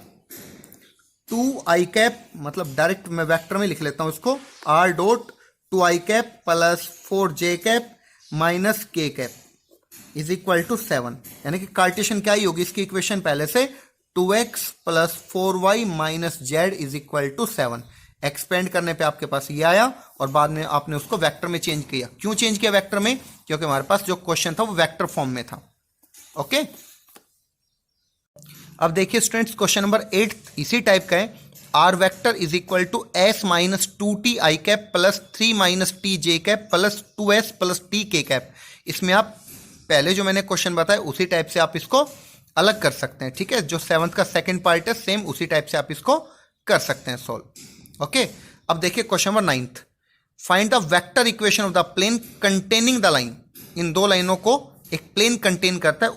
2i कैप, मतलब डायरेक्ट मैं वेक्टर में लिख लेता हूँ इसको, r dot 2i cap plus 4j cap minus k cap is equal to 7। यानी कि कार्टेशियन क्या ही होगी इसकी इक्वेशन पहले से, 2x plus 4y minus z is equal to 7। Expand करने पे आपके पास ये आया, और बाद में आपने उसको वेक्टर में चेंज किया। क्यों चेंज किया वेक्टर में, क्योंकि हमारे पास जो क्वेश्चन था वो वेक्टर फॉर्म में था। ओके, अब देखिए स्टूडेंट्स, क्वेश्चन नंबर 8 इसी टाइप का है, r vector is equal to s minus 2t i cap plus 3 minus t j cap plus 2s plus t k cap. इसमें आप पहले जो मैंने क्वेश्चन बताया उसी टाइप से आप इसको अलग कर सकते हैं, ठीक है, जो 7th का सेकंड पार्ट है सेम उसी टाइप से आप इसको कर सकते हैं सॉल्व। ओके, अब देखिए question number 9, find the vector equation of the plane containing the line. इन दो लाइनों को एक प्लेन कंटेन करता है,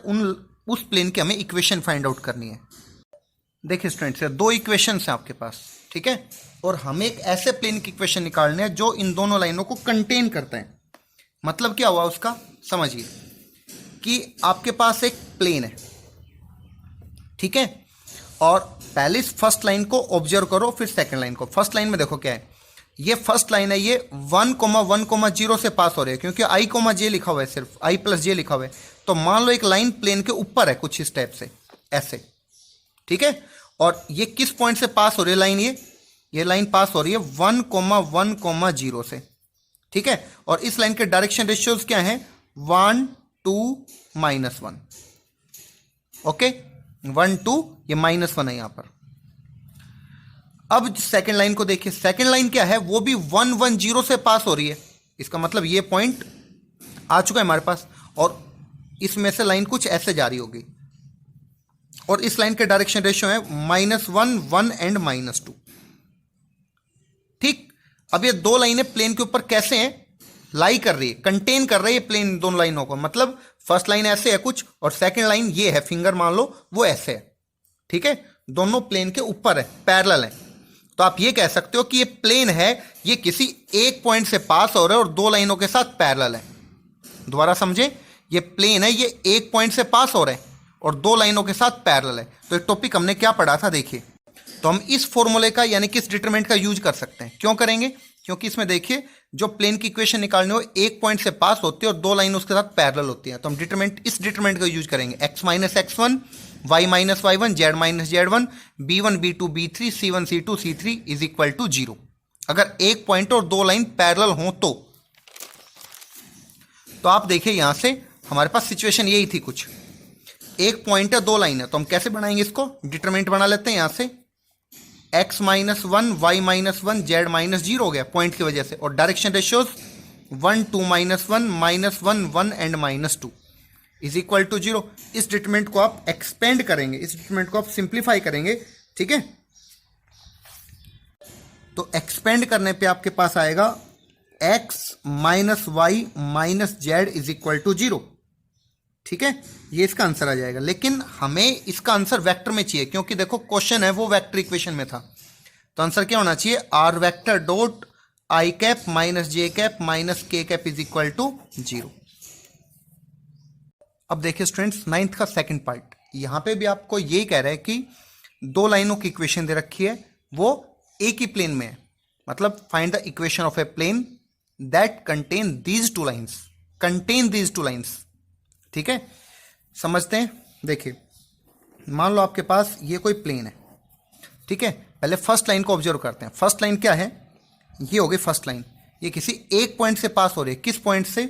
उस प्लेन की हमें इक्वेशन फाइंड आउट करनी है। देखिए स्टूडेंट्स, दो इक्वेशन हैं आपके पास, ठीक है, और हमें एक ऐसे प्लेन की इक्वेशन निकालनी है जो इन दोनों लाइनों को कंटेन करता है। मतलब क्या हुआ उसका, समझिए कि आपके पास एक प्लेन है, ठीक है, और पहले इस फर्स्ट लाइन को ऑब्जर्व करो, फिर सेकंड लाइन को। फर्स्ट लाइन में देखो क्या है, ये फर्स्ट लाइन है, ये 1,1,0 से पास हो रही है, क्योंकि i, j लिखा हुआ है, सिर्फ i प्लस जे लिखा हुआ है। तो मान लो एक लाइन प्लेन के ऊपर है कुछ इस टाइप से, ऐसे, ठीक है, और ये किस पॉइंट से पास हो रही है लाइन, ये लाइन पास हो रही है 1,1,0 से, ठीक है, और इस लाइन के डायरेक्शन रेशियोज क्या है, 1 2 -1। ओके, 1 2, ये -1 है यहां पर। अब सेकेंड लाइन को देखिए, सेकेंड लाइन क्या है, वो भी 1 1 0 से पास हो रही है। इसका मतलब ये पॉइंट आ चुका है हमारे पास, और इसमें से लाइन कुछ ऐसे जा रही होगी, और इस लाइन के डायरेक्शन रेशियो है -1 1 एंड -2। ठीक, अब ये दो लाइनें प्लेन के ऊपर कैसे हैं, लाई कर रही है, कंटेन कर रही है प्लेन दोनों लाइनों को। मतलब फर्स्ट लाइन ऐसे है कुछ, और सेकंड लाइन ये है, फिंगर मान लो वो ऐसे है, ठीक है, दोनों प्लेन के ऊपर है, पैरेलल है। तो आप ये कह सकते हो कि ये प्लेन है, ये किसी एक पॉइंट से पास हो रहा है और दो लाइनों के साथ पैरेलल है। दोबारा समझे, ये प्लेन है, ये एक पॉइंट से पास हो रहा है और दो लाइनों के साथ पैरेलल है। तो ये टॉपिक हमने क्या पढ़ा था, देखिए, तो हम इस फॉर्मूले का यानी कि इस डिटरमिनेंट का यूज कर सकते हैं। क्यों करेंगे, क्योंकि इसमें देखिए जो प्लेन की इक्वेशन निकालनी हो एक पॉइंट से पास होती है और दो लाइन उसके साथ पैरेलल होती है। तो हम डिटरमिनेंट, इस डिटरमिनेंट का यूज करेंगे, x minus x1 y minus y1 z minus z1 b1 b2 b3 c1 c2 c3 is equal to 0। अगर एक पॉइंट और दो लाइन पैरेलल हो तो आप देखिए यहां से हमारे पास सिचुएशन यही थी, कुछ एक पॉइंट है दो लाइन है, तो हम कैसे बनाएंगे इसको, डिटरमिनेंट बना लेते हैं यहां से, x minus 1 y minus 1 z minus 0 हो गया पॉइंट की वजह से, और direction ratios 1 2 -1 -1 1 and -2 is equal to 0। इस डिटरमिनेंट को आप एक्सपेंड करेंगे, इस डिटरमिनेंट को आप सिंप्लीफाई करेंगे, ठीक है। तो एक्सपेंड करने पे आपके पास आएगा x minus y minus z is equal to 0, ठीक है, ये इसका आंसर आ जाएगा। लेकिन हमें इसका आंसर वेक्टर में चाहिए, क्योंकि देखो क्वेश्चन है वो वेक्टर इक्वेशन में था। तो आंसर क्या होना चाहिए, r vector dot i cap minus j cap minus k cap is equal to 0। अब देखिए स्टूडेंट्स, 9th का सेकंड पार्ट, यहां पे भी आपको यही कह रहा है कि दो लाइनों की इक्वेशन दे रखी है, वो एक ही प्लेन में है। मतलब find the equation of a plane that contain these two lines, contain these two lines, ठीक है। समझते हैं, देखिए, मान लो आपके पास ये कोई प्लेन है, ठीक है। पहले फर्स्ट लाइन को ऑब्जर्व करते हैं। फर्स्ट लाइन क्या है, ये हो गई फर्स्ट लाइन। ये किसी एक पॉइंट से पास हो रही है। किस पॉइंट से?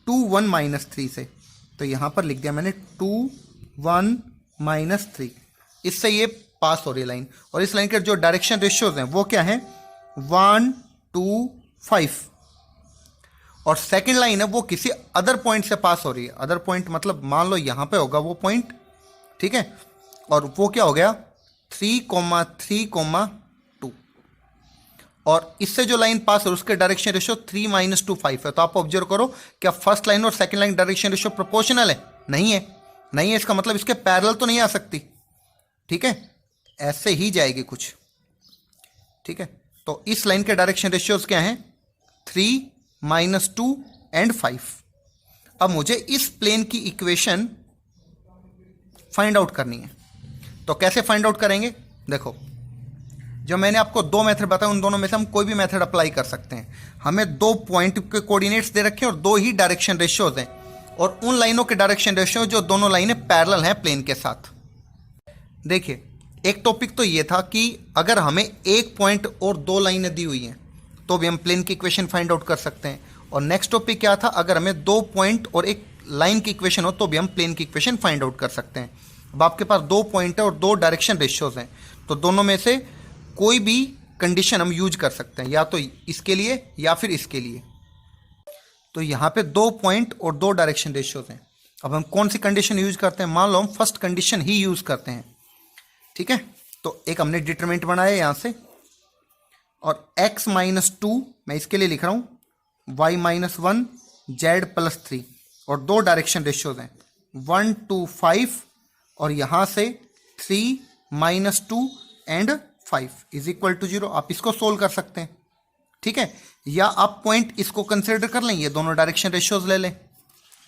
2 1 -3 से। तो यहां पर लिख दिया मैंने 2 1 -3, इससे ये पास हो रही है लाइन। और इस लाइन के जो डायरेक्शन रेशियोज हैं वो क्या है? 1 2 5। और सेकेंड लाइन है वो किसी अदर पॉइंट से पास हो रही है। अदर पॉइंट मतलब मान लो यहां पे होगा वो पॉइंट, ठीक है। और वो क्या हो गया? 3 3 2। और इससे जो लाइन पास है उसके डायरेक्शन रेशियो 3 -2 5 है। तो आप ऑब्जर्व करो, क्या फर्स्ट लाइन और second line direction ratio proportional है? नहीं है। नहीं है इसका मतलब इसके पैरेलल तो नहीं आ सकती, ठीक है। ऐसे ही जाएगी कुछ, ठीक है। तो इस लाइन के डायरेक्शन रेशियोज क्या हैं? 3 -2 एंड 5। अब मुझे इस प्लेन की इक्वेशन फाइंड आउट करनी है। तो कैसे फाइंड आउट करेंगे? देखो, जो मैंने आपको दो मेथड बताया उन दोनों में से हम कोई भी मेथड अप्लाई कर सकते हैं। हमें दो पॉइंट के कोऑर्डिनेट्स दे रखे हैं और दो ही डायरेक्शन रेशियोज हैं, और उन लाइनों के डायरेक्शन रेशियो जो दोनों लाइनें पैरेलल हैं प्लेन के साथ। देखिए, एक टॉपिक तो ये था कि अगर हमें एक पॉइंट और दो लाइनें दी हुई हैं तो भी हम प्लेन की इक्वेशन फाइंड आउट कर सकते हैं। और नेक्स्ट टॉपिक क्या था? अगर हमें दो पॉइंट और एक लाइन की इक्वेशन हो तो भी हम प्लेन की इक्वेशन फाइंड आउट कर सकते हैं। अब आपके पास दो पॉइंट है और दो डायरेक्शन रेशियोज हैं, तो दोनों में से कोई भी कंडीशन हम यूज कर सकते हैं, या तो इसके लिए या फिर इसके लिए। तो यहाँ पे दो पॉइंट और दो डायरेक्शन रेशियोज हैं। अब हम कौन सी कंडीशन यूज करते हैं? मान लो हम फर्स्ट कंडीशन ही यूज करते हैं, ठीक है। तो एक हमने डिटरमिनेंट बनाया यहां से, और x -2 मैं इसके लिए लिख रहा हूं, y -1 z +3, और दो डायरेक्शन रेशियोज हैं 1 2 5, और यहां से 3 -2 एंड 5 इज इक्वल टू 0। आप इसको सोल्व कर सकते हैं, ठीक है। या आप पॉइंट इसको कंसिडर कर लें, ये दोनों डायरेक्शन रेशियोज ले लें,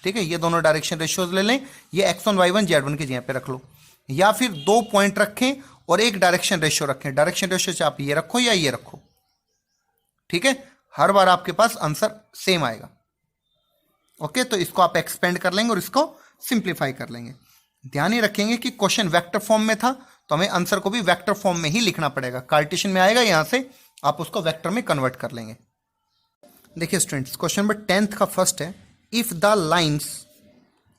ठीक है। ये दोनों डायरेक्शन रेशियोज ले लें, ये x1 y1 z1 की जगह पे रख लो। या फिर दो पॉइंट रखें और एक डायरेक्शन रेशियो रखें। डायरेक्शन रेशियो से आप ये रखो या ये रखो, ठीक है। हर बार आपके पास आंसर सेम आएगा, ओके। तो इसको आप एक्सपेंड कर लेंगे और इसको सिंप्लीफाई कर लेंगे। ध्यान ही रखेंगे कि क्वेश्चन वेक्टर फॉर्म में था तो हमें आंसर को भी वेक्टर फॉर्म में ही लिखना पड़ेगा। कार्टेशियन में आएगा, यहां से आप उसको वेक्टर में कन्वर्ट कर लेंगे। देखिए स्टूडेंट्स, क्वेश्चन नंबर 10th का फर्स्ट है, if the lines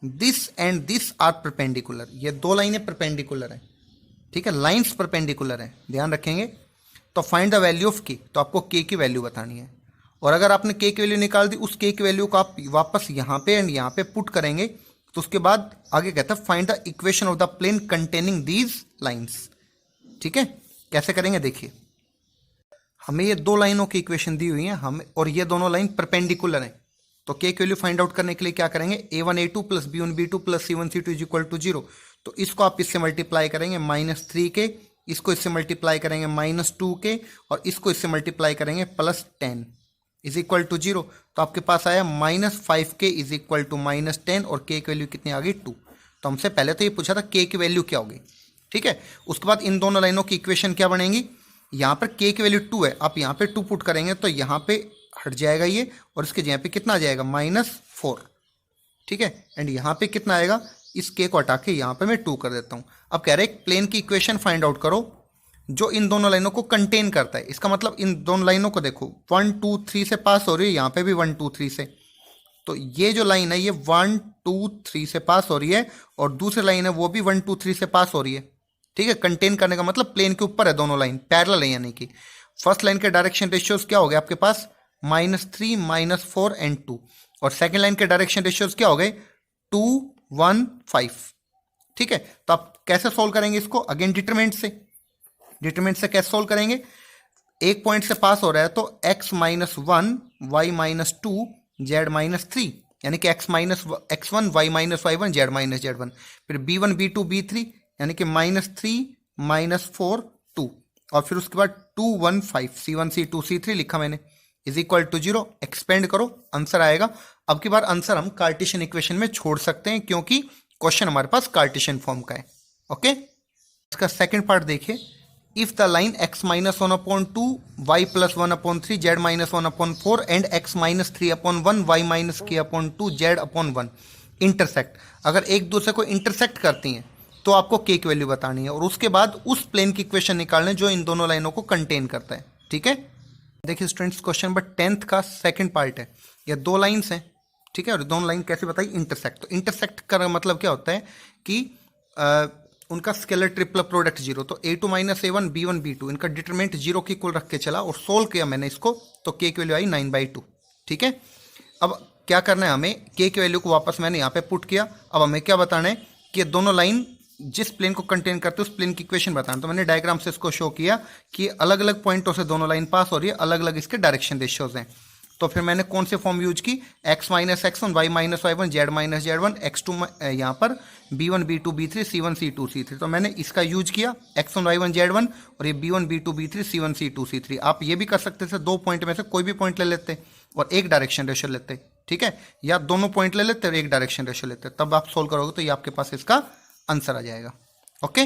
this and this are perpendicular. ये दो लाइनें परपेंडिकुलर हैं, ठीक है। लाइन्स परपेंडिकुलर हैं, ध्यान रखेंगे। तो फाइंड द वैल्यू ऑफ के, तो आपको के की वैल्यू बतानी है। और अगर आपने के की वैल्यू निकाल दी, उस के की वैल्यू को आप वापस यहाँ पे एंड यहाँ पे पुट करेंगे, तो उसके बाद आगे कहता है find the equation of the plane containing these lines, ठीक है। कैसे करेंगे? देखिए, हमें ये दो लाइनों की इक्वेशन दी हुई है, हम और ये दोनों लाइन परपेंडिकुलर हैं। तो के की वैल्यू फाइंड आउट करने के लिए क्या करेंगे? a1 a2 + b1 b2 + c1 c2 is equal to 0। तो इसको आप इससे मल्टीप्लाई करेंगे -3 के, इसको इससे मल्टीप्लाई करेंगे -2 के, और इसको इससे मल्टीप्लाई करेंगे +10 इज इक्वल टू 0। तो आपके पास आया -5 के इज इक्वल टू -10, और के की वैल्यू कितनी आ गई? 2। तो हमसे पहले तो ये पूछा था के की वैल्यू क्या होगी, ठीक है। उसके बाद इन दोनों लाइनों की इक्वेशन क्या बनेगी? यहाँ पर के की वैल्यू 2 है, आप यहाँ पे 2 पुट करेंगे तो यहाँ पे हट जाएगा ये, और इसके जगह पे कितना आ जाएगा? -4, ठीक है। एंड यहाँ पे कितना आएगा? इस के को हटा के यहाँ पे मैं 2 कर देता हूँ। अब कह रहे हैं प्लेन की इक्वेशन फाइंड आउट करो जो इन दोनों लाइनों को कंटेन करता है। इसका मतलब इन दोनों लाइनों को देखो, 1 2 3 से पास हो रही है, यहाँ पे भी 1 2 3 से। तो ये जो लाइन है ये 1 2 3 से पास हो रही है, और दूसरी लाइन है वो भी 1 2 3 से पास हो रही है, ठीक है। कंटेन करने का मतलब प्लेन के ऊपर है, दोनों लाइन पैरेलल है। यानी कि फर्स्ट लाइन के डायरेक्शन रेशियोज क्या हो गए आपके पास? -3 -4 एंड 2। और सेकेंड लाइन के डायरेक्शन रेशियोज क्या हो गए? 2 1 5, ठीक है। तो आप कैसे सोल्व करेंगे इसको? अगेन डिटरमिनेंट से। डिटरमिनेंट से कैसे सोल्व करेंगे? एक पॉइंट से पास हो रहा है तो x -1 y -2 z -3, यानी कि x1 y -y1 z -z1। फिर b1 b2 b3, यानी कि -3 -4 2, और फिर उसके बाद 2 1 5 c1 c2 c3 लिखा मैंने, इज इक्वल टू 0। एक्सपेंड करो, आंसर आएगा। अब की बार आंसर हम कार्टेशियन इक्वेशन में छोड़ सकते हैं क्योंकि क्वेश्चन हमारे पास कार्टेशियन फॉर्म का है, ओके। इसका सेकंड पार्ट देखिए, if the line x -1/2 y +1/3 z -1/4 and x -3/1 y -k/2 z/1, intersect, अगर एक दूसरे को इंटरसेक्ट करती हैं तो आपको के की वैल्यू बतानी है और उसके बाद उस प्लेन की इक्वेशन निकालने जो इन दोनों लाइनों को कंटेन करता है। ठीक है, देखिए स्टूडेंट्स क्वेश्चन नंबर 10th का सेकंड पार्ट है। ये दो लाइन्स हैं, ठीक है, और दोनों लाइन कैसे बताई, इंटरसेक्ट। तो इंटरसेक्ट का मतलब क्या होता है कि उनका स्केलर ट्रिपल प्रोडक्ट जीरो, तो a2 minus a1 b1 b2 इनका डिटरमिनेंट जीरो की इक्वल रख के चला और सोल्व किया मैंने इसको, तो के की वैल्यू आई 9/2। ठीक है, अब क्या करना है हमें, के की वैल्यू को वापस मैंने यहाँ पे पुट किया। अब हमें क्या बताना है कि दोनों लाइन जिस प्लेन को कंटेन करते हैं उस प्लेन की इक्वेशन बताना। तो मैंने डायग्राम से इसको शो किया कि अलग अलग पॉइंटों से दोनों लाइन पास हो रही है, अलग अलग इसके डायरेक्शन रेशियोज हैं। तो फिर मैंने कौन से फॉर्म यूज की, x minus x1 y minus y1 z minus z1 x2 यहाँ पर b1 b2 b3 c1 c2 c3। तो मैंने इसका यूज किया x1 y1 z1 और ये b1 b2 b3 c1 c2 c3। आप ये भी कर सकते थे, दो पॉइंट में से कोई भी पॉइंट ले लेते और एक डायरेक्शन रेशियो लेते। ठीक है, या दोनों पॉइंट ले लेते और एक डायरेक्शन रेशियो लेते, तब आप सोल्व करोगे तो ये आपके पास इसका आंसर आ जाएगा। ओके।